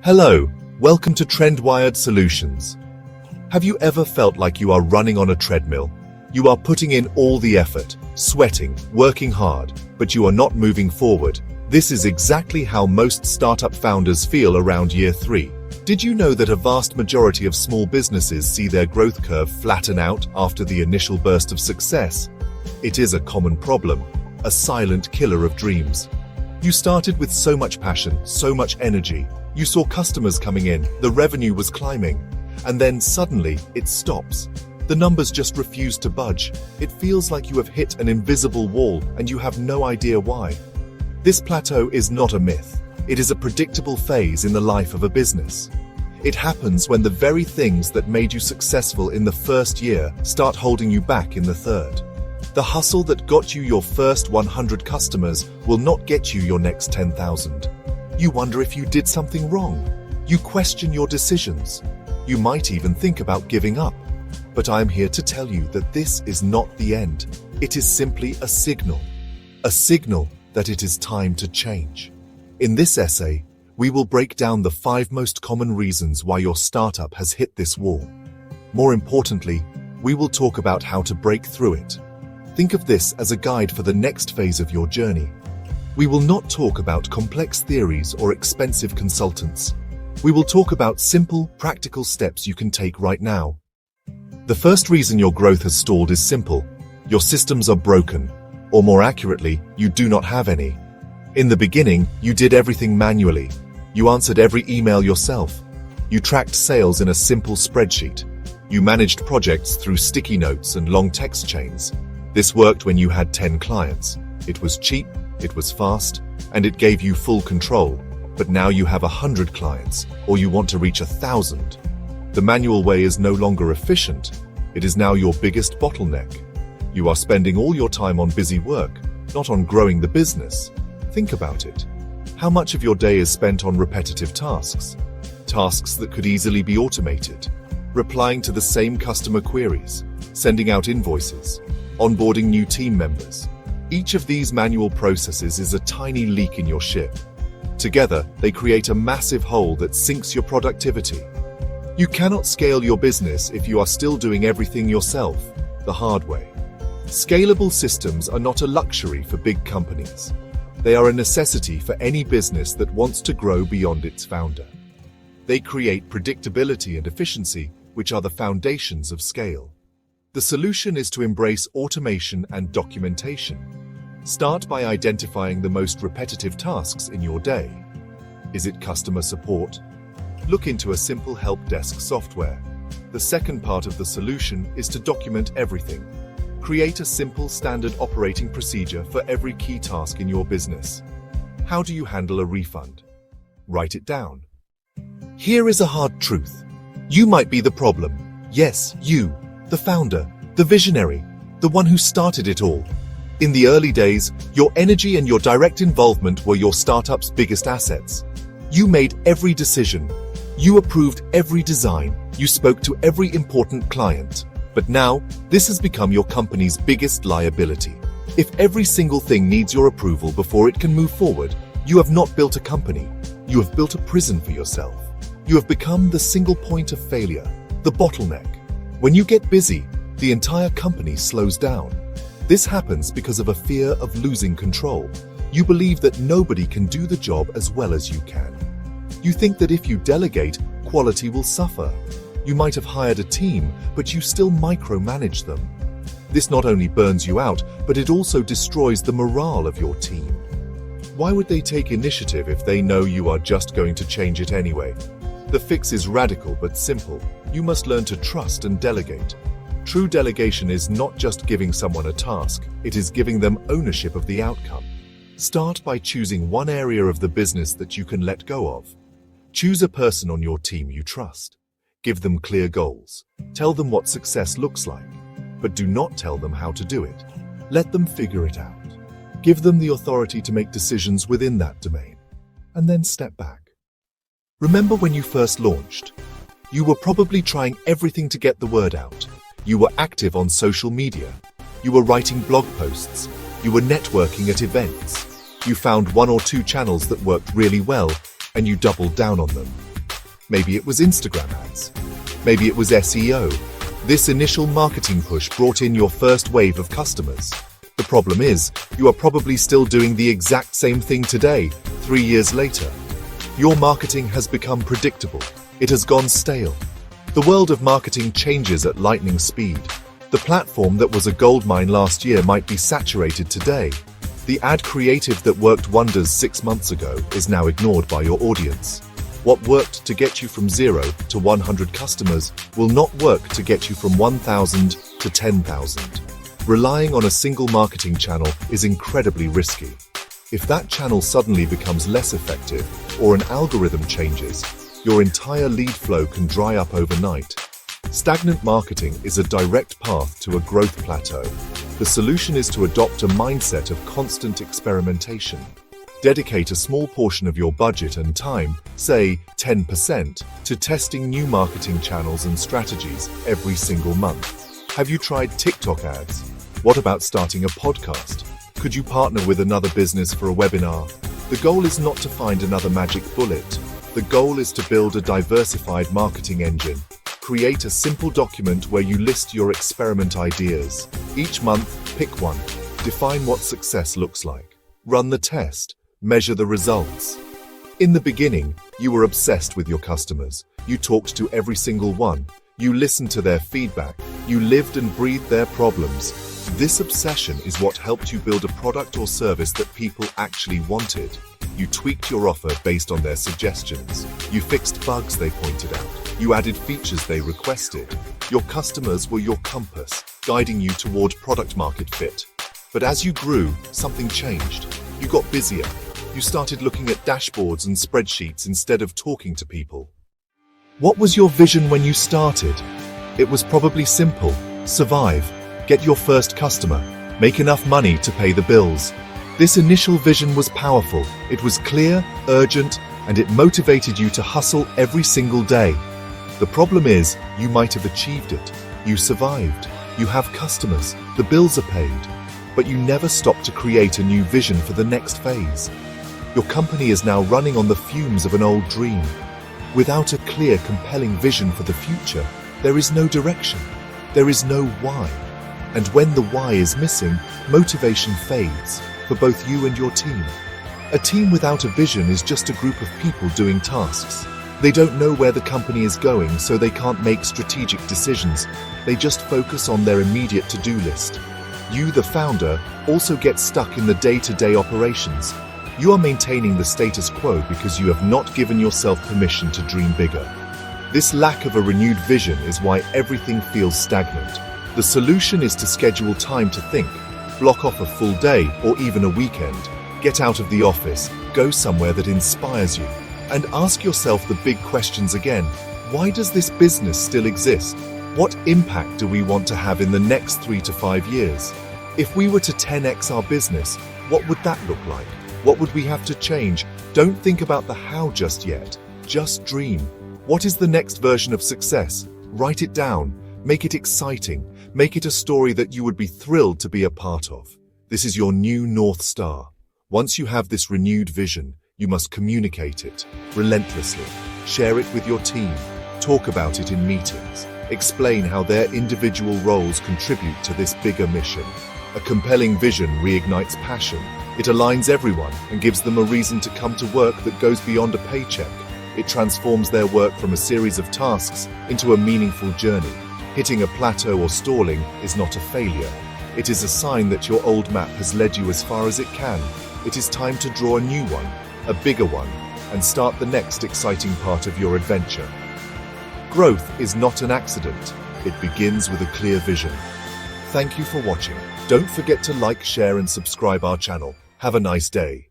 Hello, welcome to Trendwired Solutions. Have you ever felt like you are running on a treadmill? You are putting in all the effort, sweating, working hard, but you are not moving forward. This is exactly how most startup founders feel around year 3. Did you know that a vast majority of small businesses see their growth curve flatten out after the initial burst of success? It is a common problem, a silent killer of dreams. You started with so much passion, so much energy. You saw customers coming in, the revenue was climbing, and then suddenly it stops. The numbers just refuse to budge. It feels like you have hit an invisible wall and you have no idea why. This plateau is not a myth. It is a predictable phase in the life of a business. It happens when the very things that made you successful in the first year start holding you back in the third. The hustle that got you your first 100 customers will not get you your next 10,000. You wonder if you did something wrong. You question your decisions. You might even think about giving up. But I'm here to tell you that this is not the end. It is simply a signal that it is time to change. In this essay, we will break down the 5 most common reasons why your startup has hit this wall. More importantly, we will talk about how to break through it. Think of this as a guide for the next phase of your journey. We will not talk about complex theories or expensive consultants. We will talk about simple, practical steps you can take right now. The first reason your growth has stalled is simple. Your systems are broken, or more accurately, you do not have any. In the beginning, you did everything manually. You answered every email yourself. You tracked sales in a simple spreadsheet. You managed projects through sticky notes and long text chains. This worked when you had 10 clients. It was cheap, it was fast, and it gave you full control. But now you have 100 clients, or you want to reach 1,000. The manual way is no longer efficient. It is now your biggest bottleneck. You are spending all your time on busy work, not on growing the business. Think about it. How much of your day is spent on repetitive tasks? Tasks that could easily be automated. Replying to the same customer queries, sending out invoices, onboarding new team members. Each of these manual processes is a tiny leak in your ship. Together, they create a massive hole that sinks your productivity. You cannot scale your business if you are still doing everything yourself, the hard way. Scalable systems are not a luxury for big companies. They are a necessity for any business that wants to grow beyond its founder. They create predictability and efficiency, which are the foundations of scale. The solution is to embrace automation and documentation. Start by identifying the most repetitive tasks in your day. Is it customer support? Look into a simple help desk software. The second part of the solution is to document everything. Create a simple standard operating procedure for every key task in your business. How do you handle a refund? Write it down. Here is a hard truth. You might be the problem. Yes, you, the founder, the visionary, the one who started it all. In the early days, your energy and your direct involvement were your startup's biggest assets. You made every decision. You approved every design. You spoke to every important client. But now, this has become your company's biggest liability. If every single thing needs your approval before it can move forward, you have not built a company. You have built a prison for yourself. You have become the single point of failure, the bottleneck. When you get busy, the entire company slows down. This happens because of a fear of losing control. You believe that nobody can do the job as well as you can. You think that if you delegate, quality will suffer. You might have hired a team, but you still micromanage them. This not only burns you out, but it also destroys the morale of your team. Why would they take initiative if they know you are just going to change it anyway? The fix is radical but simple. You must learn to trust and delegate. True delegation is not just giving someone a task, it is giving them ownership of the outcome. Start by choosing one area of the business that you can let go of. Choose a person on your team you trust. Give them clear goals. Tell them what success looks like, but do not tell them how to do it. Let them figure it out. Give them the authority to make decisions within that domain, and then step back. Remember when you first launched? You were probably trying everything to get the word out. You were active on social media. You were writing blog posts. You were networking at events. You found 1 or 2 channels that worked really well, and you doubled down on them. Maybe it was Instagram ads. Maybe it was SEO. This initial marketing push brought in your first wave of customers. The problem is, you are probably still doing the exact same thing today, 3 years later. Your marketing has become predictable. It has gone stale. The world of marketing changes at lightning speed. The platform that was a goldmine last year might be saturated today. The ad creative that worked wonders 6 months ago is now ignored by your audience. What worked to get you from 0 to 100 customers will not work to get you from 1,000 to 10,000. Relying on a single marketing channel is incredibly risky. If that channel suddenly becomes less effective or an algorithm changes, your entire lead flow can dry up overnight. Stagnant marketing is a direct path to a growth plateau. The solution is to adopt a mindset of constant experimentation. Dedicate a small portion of your budget and time, say 10%, to testing new marketing channels and strategies every single month. Have you tried TikTok ads? What about starting a podcast? Could you partner with another business for a webinar? The goal is not to find another magic bullet. The goal is to build a diversified marketing engine. Create a simple document where you list your experiment ideas. Each month, pick one. Define what success looks like. Run the test. Measure the results. In the beginning, you were obsessed with your customers. You talked to every single one. You listened to their feedback. You lived and breathed their problems. This obsession is what helped you build a product or service that people actually wanted. You tweaked your offer based on their suggestions. You fixed bugs they pointed out. You added features they requested. Your customers were your compass, guiding you toward product market fit. But as you grew, something changed. You got busier. You started looking at dashboards and spreadsheets instead of talking to people. What was your vision when you started? It was probably simple. Survive. Get your first customer. Make enough money to pay the bills. This initial vision was powerful. It was clear, urgent, and it motivated you to hustle every single day. The problem is, you might have achieved it. You survived. You have customers. The bills are paid. But you never stopped to create a new vision for the next phase. Your company is now running on the fumes of an old dream. Without a clear, compelling vision for the future, there is no direction. There is no why. And when the why is missing, motivation fades, for both you and your team. A team without a vision is just a group of people doing tasks. They don't know where the company is going, so they can't make strategic decisions. They just focus on their immediate to-do list. You, the founder, also get stuck in the day-to-day operations. You are maintaining the status quo because you have not given yourself permission to dream bigger. This lack of a renewed vision is why everything feels stagnant. The solution is to schedule time to think. Block off a full day or even a weekend. Get out of the office, go somewhere that inspires you, and ask yourself the big questions again. Why does this business still exist? What impact do we want to have in the next 3 to 5 years? If we were to 10x our business, what would that look like? What would we have to change? Don't think about the how just yet. Just dream. What is the next version of success? Write it down. Make it exciting. Make it a story that you would be thrilled to be a part of. This is your new North Star. Once you have this renewed vision, you must communicate it relentlessly. Share it with your team. Talk about it in meetings. Explain how their individual roles contribute to this bigger mission. A compelling vision reignites passion. It aligns everyone and gives them a reason to come to work that goes beyond a paycheck. It transforms their work from a series of tasks into a meaningful journey. Hitting a plateau or stalling is not a failure. It is a sign that your old map has led you as far as it can. It is time to draw a new one, a bigger one, and start the next exciting part of your adventure. Growth is not an accident. It begins with a clear vision. Thank you for watching. Don't forget to like, share, and subscribe our channel. Have a nice day.